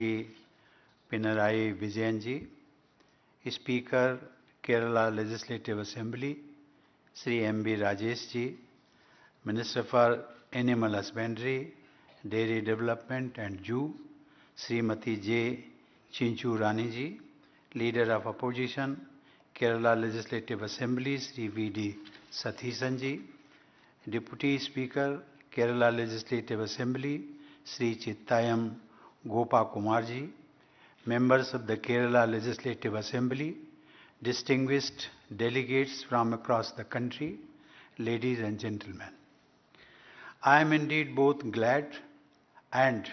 Pinarayi Vijayanji, Speaker, Kerala Legislative Assembly, Sri M.B. Rajeshji, Minister for Animal Husbandry, Dairy Development and Zoo, Srimati J. Chinchu Raniji, Leader of Opposition, Kerala Legislative Assembly, Sri V.D. Sathisanji, Deputy Speaker, Kerala Legislative Assembly, Sri Chittayam Gopa Kumarji, members of the Kerala Legislative Assembly, distinguished delegates from across the country, ladies and gentlemen. I am indeed both glad and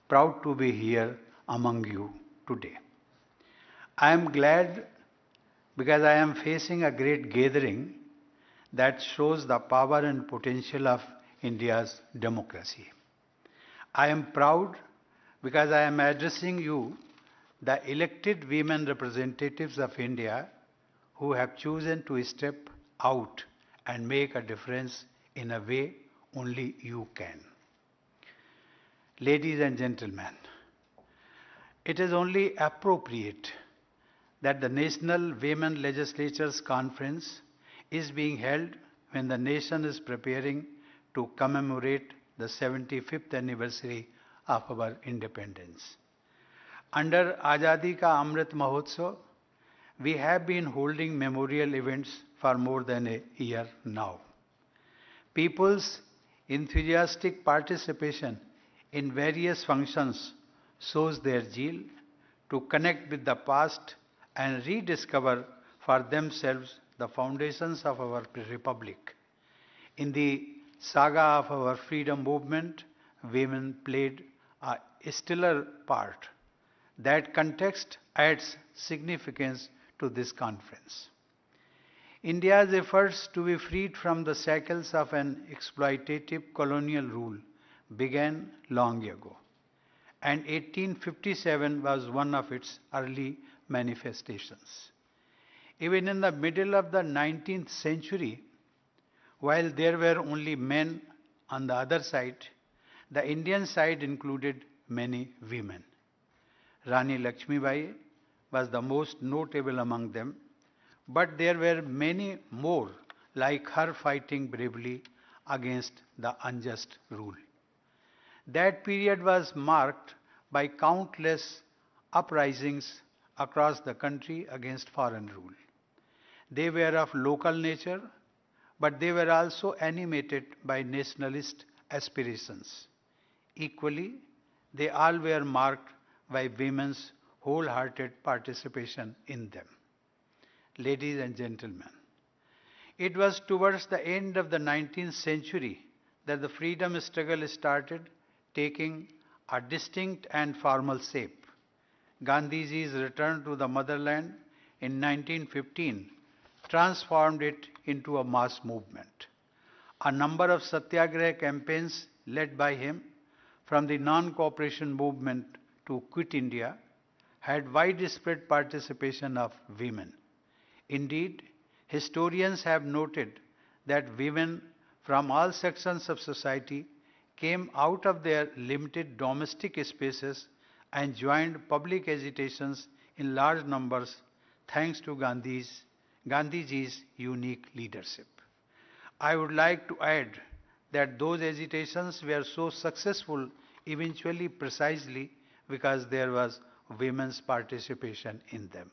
proud to be here among you today. I am glad because I am facing a great gathering that shows the power and potential of India's democracy. I am proud because I am addressing you, the elected women representatives of India who have chosen to step out and make a difference in a way only you can. Ladies and gentlemen, it is only appropriate that the National Women Legislatures Conference is being held when the nation is preparing to commemorate the 75th anniversary of our independence. Under Azadi Ka Amrit Mahotsav, we have been holding memorial events for more than a year now. People's enthusiastic participation in various functions shows their zeal to connect with the past and rediscover for themselves the foundations of our republic. In the saga of our freedom movement, women played a stellar part. That context adds significance to this conference. India's efforts to be freed from the shackles of an exploitative colonial rule began long ago, and 1857 was one of its early manifestations. Even in the middle of the 19th century, while there were only men on the other side, the Indian side included many women. Rani Lakshmibai was the most notable among them, but there were many more like her fighting bravely against the unjust rule. That period was marked by countless uprisings across the country against foreign rule. They were of local nature, but they were also animated by nationalist aspirations. Equally, they all were marked by women's wholehearted participation in them. Ladies and gentlemen, it was towards the end of the 19th century that the freedom struggle started taking a distinct and formal shape. Gandhiji's return to the motherland in 1915 transformed it into a mass movement. A number of satyagraha campaigns led by him, from the non-cooperation movement to Quit India, had widespread participation of women. Indeed, historians have noted that women from all sections of society came out of their limited domestic spaces and joined public agitations in large numbers thanks to Gandhiji's unique leadership. I would like to add that those agitations were so successful eventually precisely because there was women's participation in them.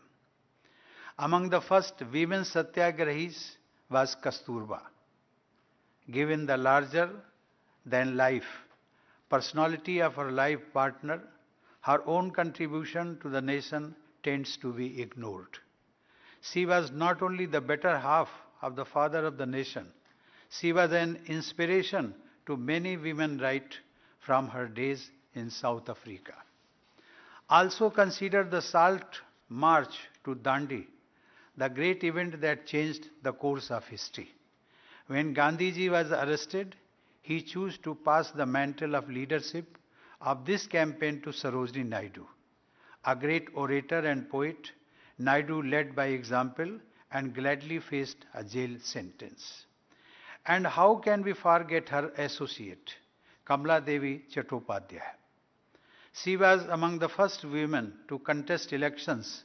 Among the first women satyagrahis was Kasturba. Given the larger than life personality of her life partner, her own contribution to the nation tends to be ignored. She was not only the better half of the father of the nation, she was an inspiration to many women right from her days in South Africa. Also consider the Salt March to Dandi, the great event that changed the course of history. When Gandhiji was arrested, he chose to pass the mantle of leadership of this campaign to Sarojini Naidu. A great orator and poet, Naidu led by example and gladly faced a jail sentence. And how can we forget her associate, Kamala Devi Chattopadhyay? She was among the first women to contest elections,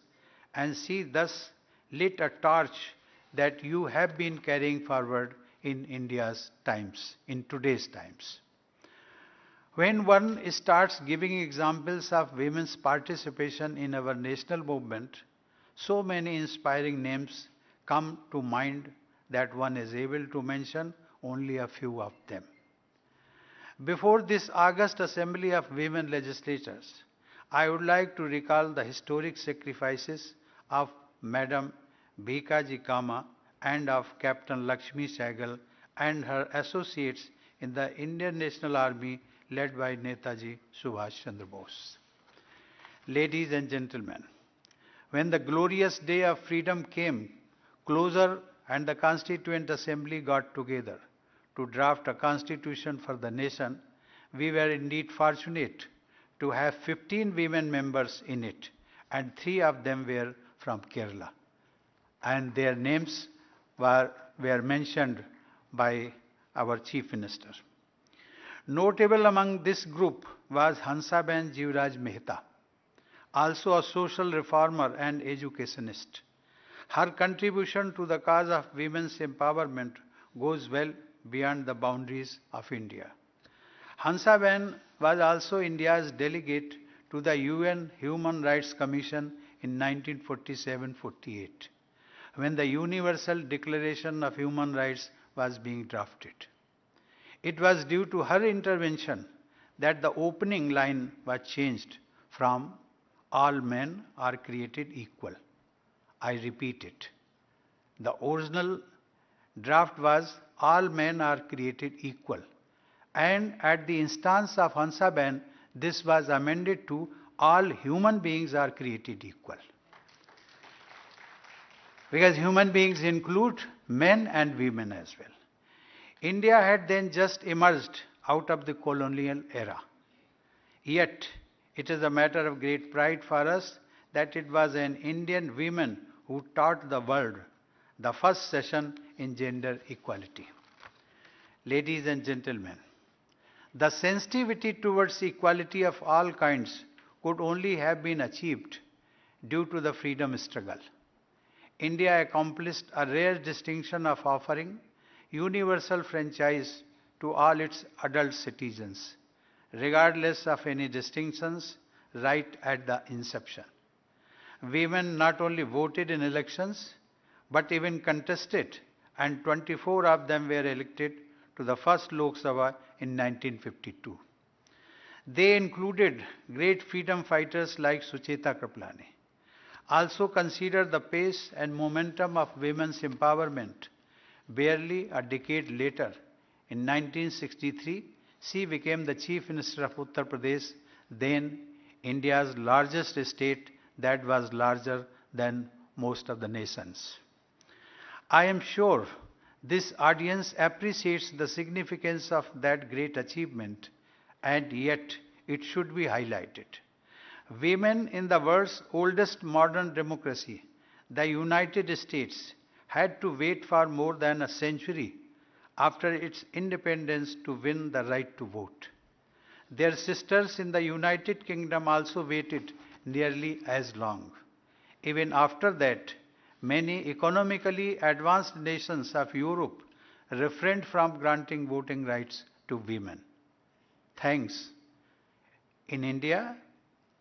and she thus lit a torch that you have been carrying forward in India's times, in today's times. When one starts giving examples of women's participation in our national movement, so many inspiring names come to mind that one is able to mention only a few of them. Before this August Assembly of Women Legislators, I would like to recall the historic sacrifices of Madam Bhikaji Kama and of Captain Lakshmi Sehgal and her associates in the Indian National Army led by Netaji Subhash Chandra Bose. Ladies and gentlemen, when the glorious day of freedom came closer and the Constituent Assembly got together to draft a constitution for the nation, we were indeed fortunate to have 15 women members in it, and 3 of them were from Kerala. And their names were mentioned by our Chief Minister. Notable among this group was Hansaben Jivraj Mehta, also a social reformer and educationist. Her contribution to the cause of women's empowerment goes well beyond the boundaries of India. Hansaben was also India's delegate to the UN Human Rights Commission in 1947-48, when the Universal Declaration of Human Rights was being drafted. It was due to her intervention that the opening line was changed from "all men are created equal." I repeat it. The original draft was "all men are created equal." And at the instance of Hansaben, this was amended to "all human beings are created equal." Because human beings include men and women as well. India had then just emerged out of the colonial era. Yet, it is a matter of great pride for us that it was an Indian woman who taught the world the first session in gender equality. Ladies and gentlemen, the sensitivity towards equality of all kinds could only have been achieved due to the freedom struggle. India accomplished a rare distinction of offering universal franchise to all its adult citizens, regardless of any distinctions, right at the inception. Women not only voted in elections, but even contested, and 24 of them were elected to the first Lok Sabha in 1952. They included great freedom fighters like Sucheta Kripalani. Also consider the pace and momentum of women's empowerment. Barely a decade later, in 1963, she became the Chief Minister of Uttar Pradesh, then India's largest state that was larger than most of the nations. I am sure this audience appreciates the significance of that great achievement, and yet it should be highlighted. Women in the world's oldest modern democracy, the United States, had to wait for more than a century after its independence to win the right to vote. Their sisters in the United Kingdom also waited nearly as long. Even after that, many economically advanced nations of Europe refrained from granting voting rights to women. Thanks. In India,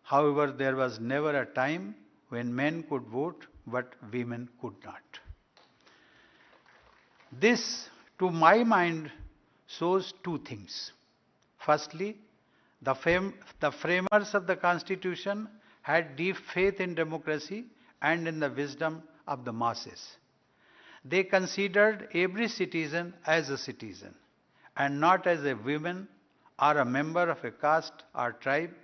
however, there was never a time when men could vote but women could not. This, to my mind, shows two things. Firstly, the framers of the Constitution had deep faith in democracy and in the wisdom of the masses. They considered every citizen as a citizen and not as a woman or a member of a caste or tribe,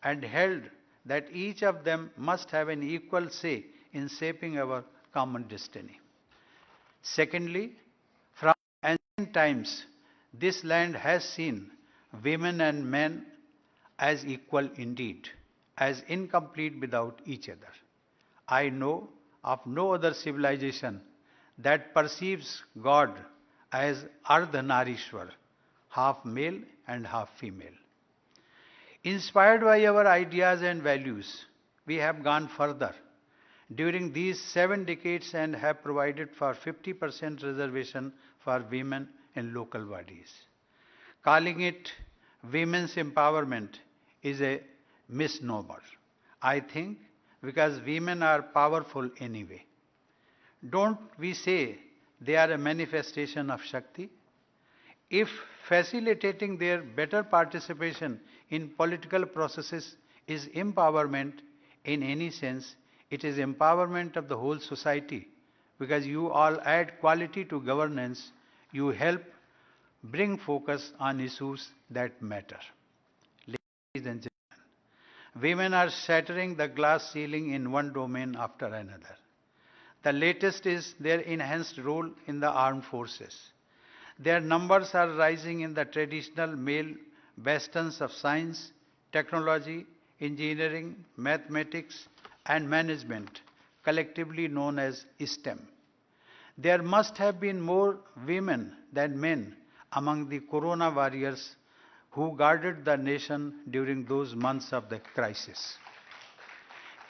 and held that each of them must have an equal say in shaping our common destiny. Secondly, from ancient times, this land has seen women and men as equal indeed, as incomplete without each other. I know of no other civilization that perceives God as Ardhanarishwar, half male and half female. Inspired by our ideas and values, we have gone further during these 7 decades and have provided for 50% reservation for women in local bodies. Calling it women's empowerment is a misnomer, I think, because women are powerful anyway. Don't we say they are a manifestation of Shakti? If facilitating their better participation in political processes is empowerment in any sense, it is empowerment of the whole society because you all add quality to governance, you help bring focus on issues that matter. Ladies and gentlemen, women are shattering the glass ceiling in one domain after another. The latest is their enhanced role in the armed forces. Their numbers are rising in the traditional male bastions of science, technology, engineering, mathematics, and management, collectively known as STEM. There must have been more women than men among the corona warriors who guarded the nation during those months of the crisis.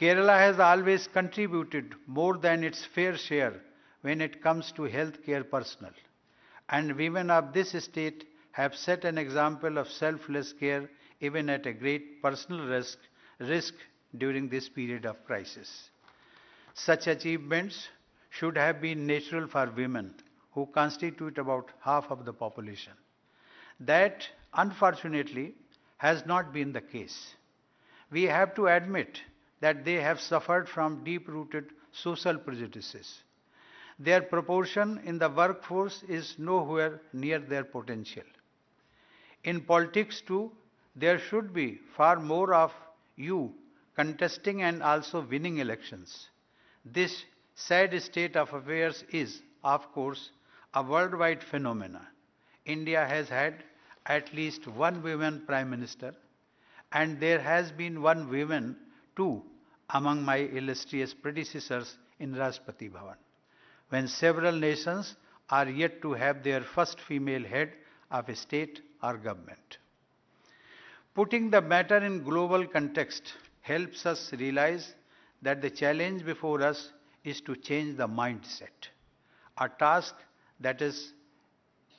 Kerala has always contributed more than its fair share when it comes to healthcare personnel, and women of this state have set an example of selfless care even at a great personal risk during this period of crisis. Such achievements should have been natural for women, who constitute about half of the population. That, unfortunately, has not been the case. We have to admit that they have suffered from deep-rooted social prejudices. Their proportion in the workforce is nowhere near their potential. In politics too, there should be far more of you contesting and also winning elections. This sad state of affairs is, of course, a worldwide phenomenon. India has had at least one woman prime minister, and there has been one woman too among my illustrious predecessors in Rashtrapati Bhavan, when several nations are yet to have their first female head of a state or government. Putting the matter in global context helps us realize that the challenge before us is to change the mindset, a task that is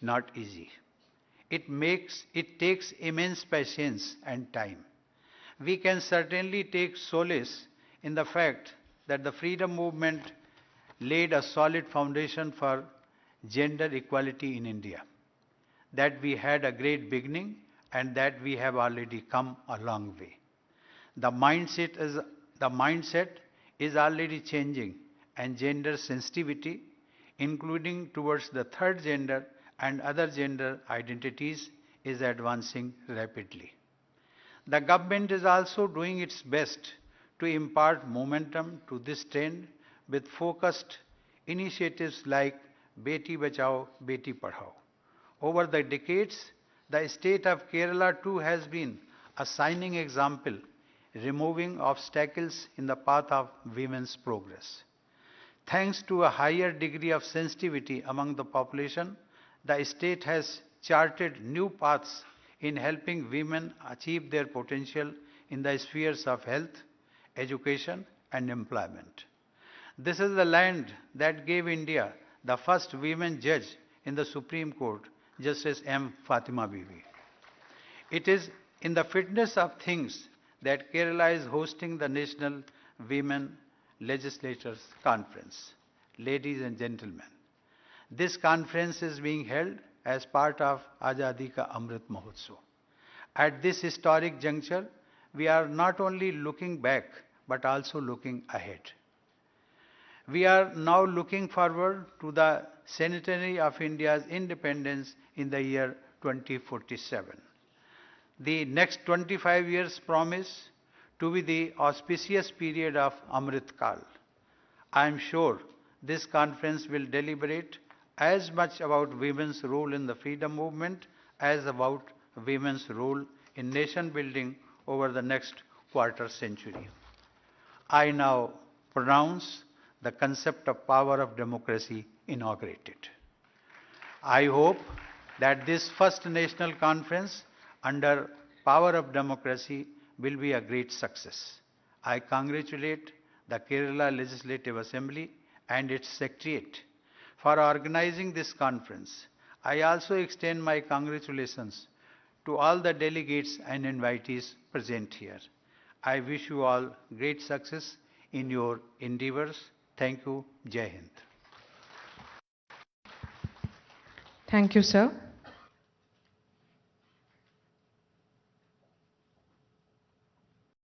not easy. It takes immense patience and time. We can certainly take solace in the fact that the freedom movement laid a solid foundation for gender equality in India, that we had a great beginning and that we have already come a long way. The mindset is already changing, and gender sensitivity, including towards the third gender and other gender identities, is advancing rapidly. The government is also doing its best to impart momentum to this trend with focused initiatives like Beti Bachao, Beti Padhao. Over the decades, the state of Kerala too has been a shining example, removing obstacles in the path of women's progress. Thanks to a higher degree of sensitivity among the population, the state has charted new paths in helping women achieve their potential in the spheres of health, education, and employment. This is the land that gave India the first women judge in the Supreme Court, Justice M. Fatima Bibi. It is in the fitness of things that Kerala is hosting the National Women Legislators Conference. Ladies and gentlemen, this conference is being held as part of Azadi Ka Amrit Mahotsav. At this historic juncture, we are not only looking back but also looking ahead. We are now looking forward to the centenary of India's independence in the year 2047. The next 25 years promise to be the auspicious period of Amrit Kal. I am sure this conference will deliberate as much about women's role in the freedom movement as about women's role in nation building over the next quarter century. I now pronounce the concept of power of democracy inaugurated. I hope that this first national conference under power of democracy will be a great success. I congratulate the Kerala Legislative Assembly and its Secretariat for organizing this conference. I also extend my congratulations to all the delegates and invitees present here. I wish you all great success in your endeavors. Thank you. Jai Hind. Thank you, sir.